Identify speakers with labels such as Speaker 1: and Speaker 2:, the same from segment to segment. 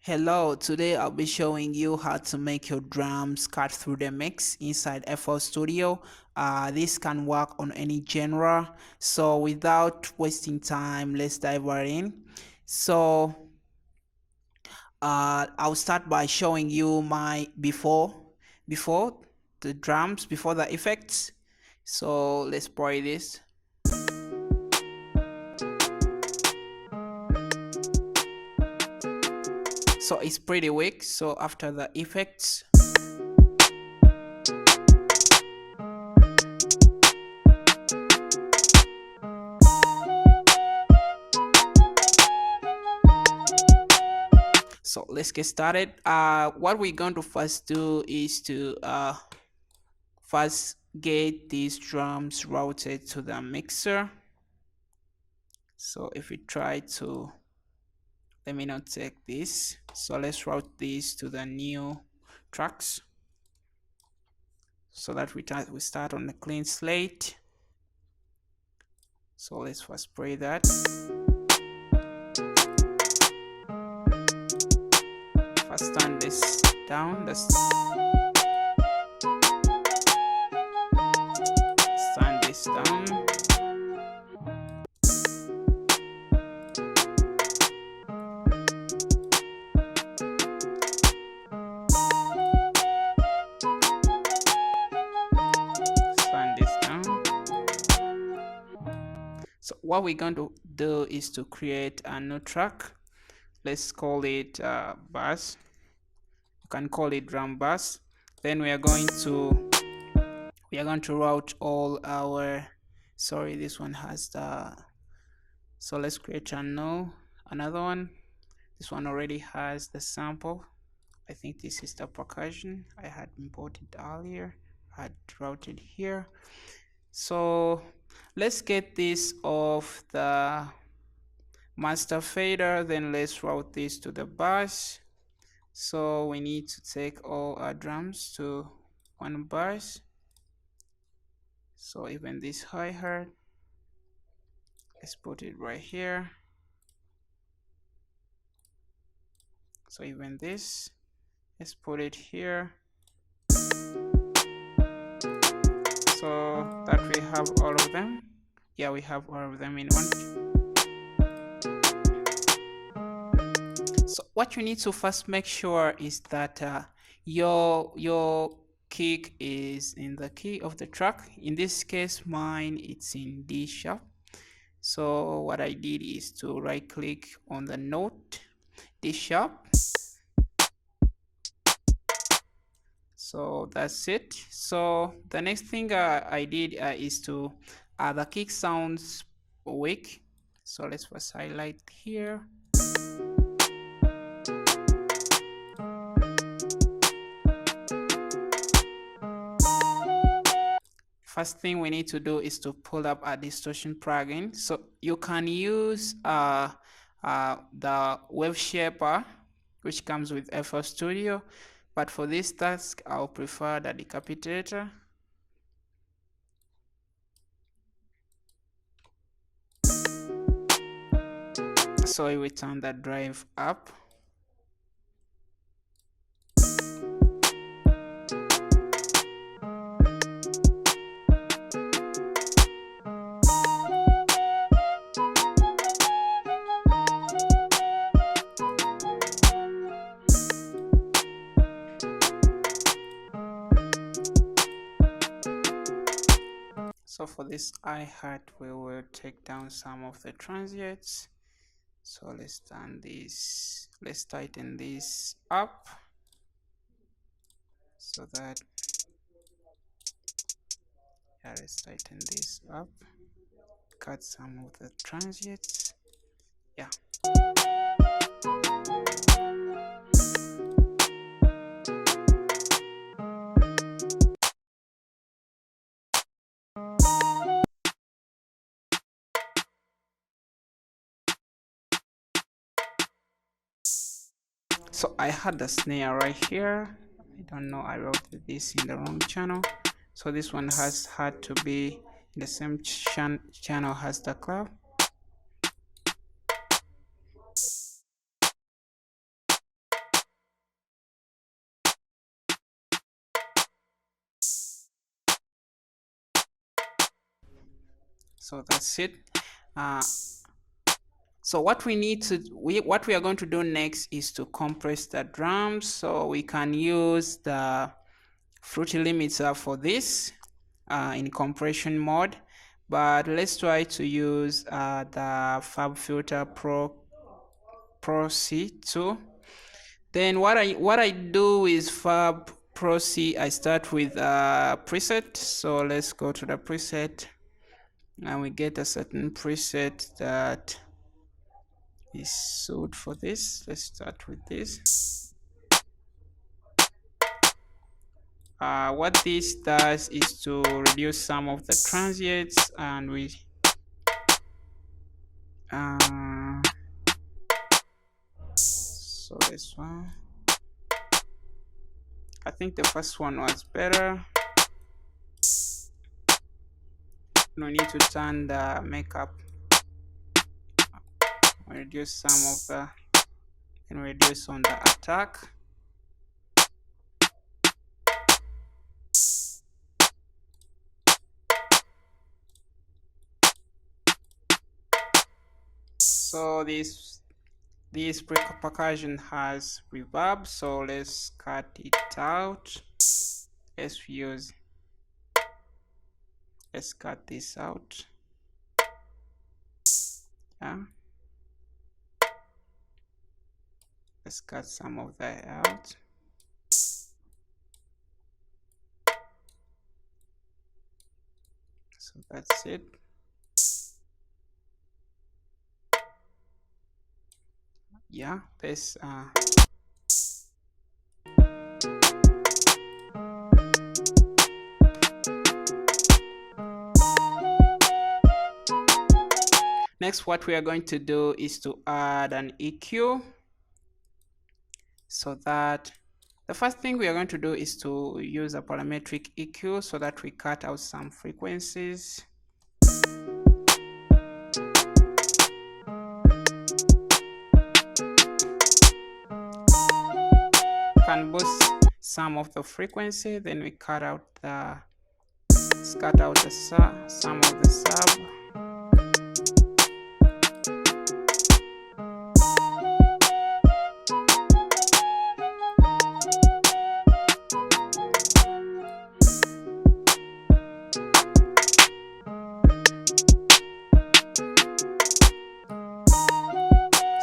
Speaker 1: Hello, today I'll be showing you how to make your drums cut through the mix inside FL Studio. This can work on any genre. So without wasting time, let's dive right in. So I'll start by showing you my before the drums, before the effects. So let's play this. So it's pretty weak. So after the effects, so let's get started. What we're going to first do is to first get these drums routed to the mixer. So if we try to, let me not take this. So let's route this to the new tracks so that we start on a clean slate. So let's first spray that. First turn this down. Turn this down. So what we're going to do is to create a new track. Let's call it bass. You can call it drum bass. Then we are going to route all our, sorry, this one has the, so let's create another one. This one already has the sample. I think this is the percussion I had imported earlier. I had routed here. So let's get this off the master fader, then let's route this to the bus. So we need to take all our drums to one bus. So even this hi-hat, let's put it right here. So even this, let's put it here. So that we have all of them. Yeah, we have all of them in one. So what you need to first make sure is that your kick is in the key of the track. In this case, mine it's in D sharp. So what I did is to right click on the note D sharp. So that's it. So the next thing I did is to the kick sounds weak. So let's first highlight here. First thing we need to do is to pull up a distortion plugin. So you can use the wave shaper, which comes with FL Studio, but for this task I'll prefer the decapitator. So we turn the drive up. So for this hi-hat, we will take down some of the transients. So let's turn this, let's tighten this up so that, yeah, let's tighten this up, cut some of the transients. Yeah. So I had the snare right here. I don't know, I wrote this in the wrong channel. So this one has had to be in the same channel as the clap. So that's it. So what we need to what we are going to do next is to compress the drums. So we can use the Fruity Limiter for this in compression mode, but let's try to use the FabFilter Pro C2. Then what I do is Fab Pro C. I start with a preset. So let's go to the preset, and we get a certain preset that is suited for this. Let's start with this. What this does is to reduce some of the transients, and we so this one, I think the first one was better. No need to turn the makeup. Reduce some of the, and reduce on the attack. So this percussion has reverb, so let's cut it out. Let's cut this out. Yeah, let's cut some of that out. So that's it. Yeah, this next, what we are going to do is to add an EQ. So that the first thing we are going to do is to use a parametric EQ so that we cut out some frequencies. Can boost some of the frequency, then we cut out the some of the sub.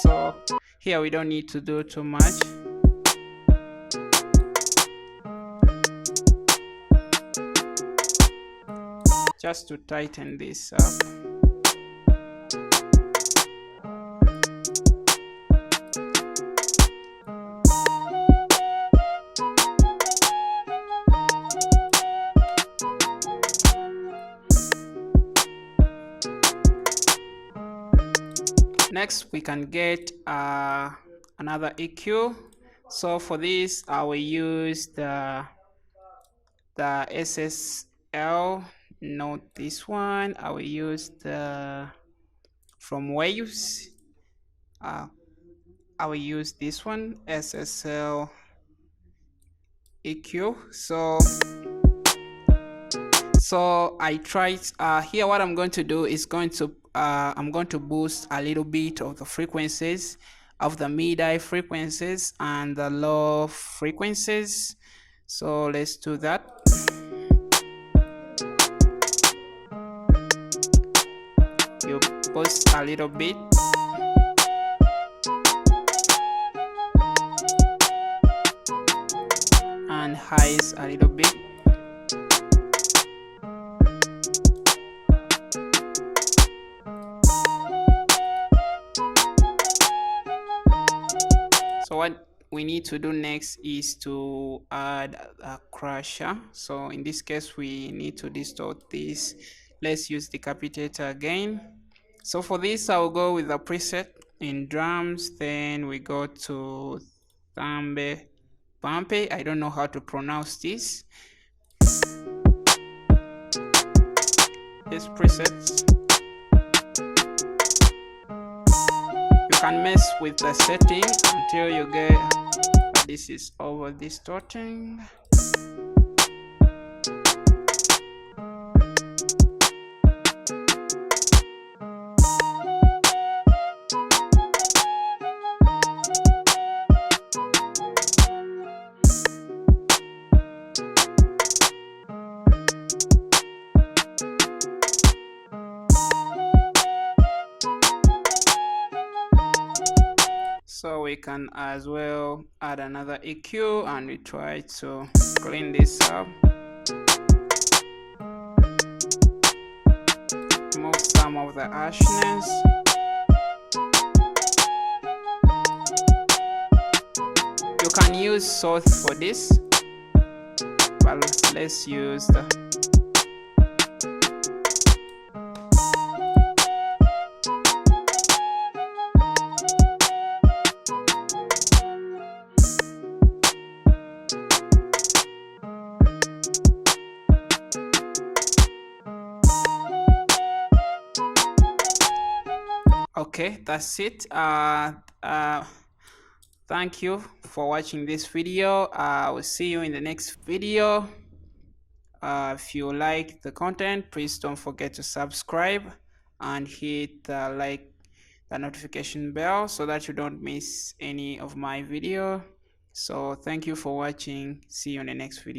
Speaker 1: So here we don't need to do too much. Just to tighten this up. Next, we can get another EQ. So for this, I will use the SSL. Not this one. I will use the from Waves. I will use this one, SSL EQ. So I tried here. What I'm going to do is I'm going to boost a little bit of the frequencies of the mid-high frequencies and the low frequencies. So let's do that. You boost a little bit. And highs a little bit. So what we need to do next is to add a crusher. So in this case, we need to distort this. Let's use Decapitator again. So for this, I'll go with the preset in drums. Then we go to Thambe Pampe. I don't know how to pronounce this. These presets. You can mess with the setting until you get this is over distorting. So we can as well add another EQ and we try to clean this up. Remove some of the harshness. You can use Source for this, but let's use the okay, that's it. Thank you for watching this video. I will see you in the next video. If you like the content, please don't forget to subscribe and hit the notification bell so that you don't miss any of my video. So thank you for watching. See you in the next video.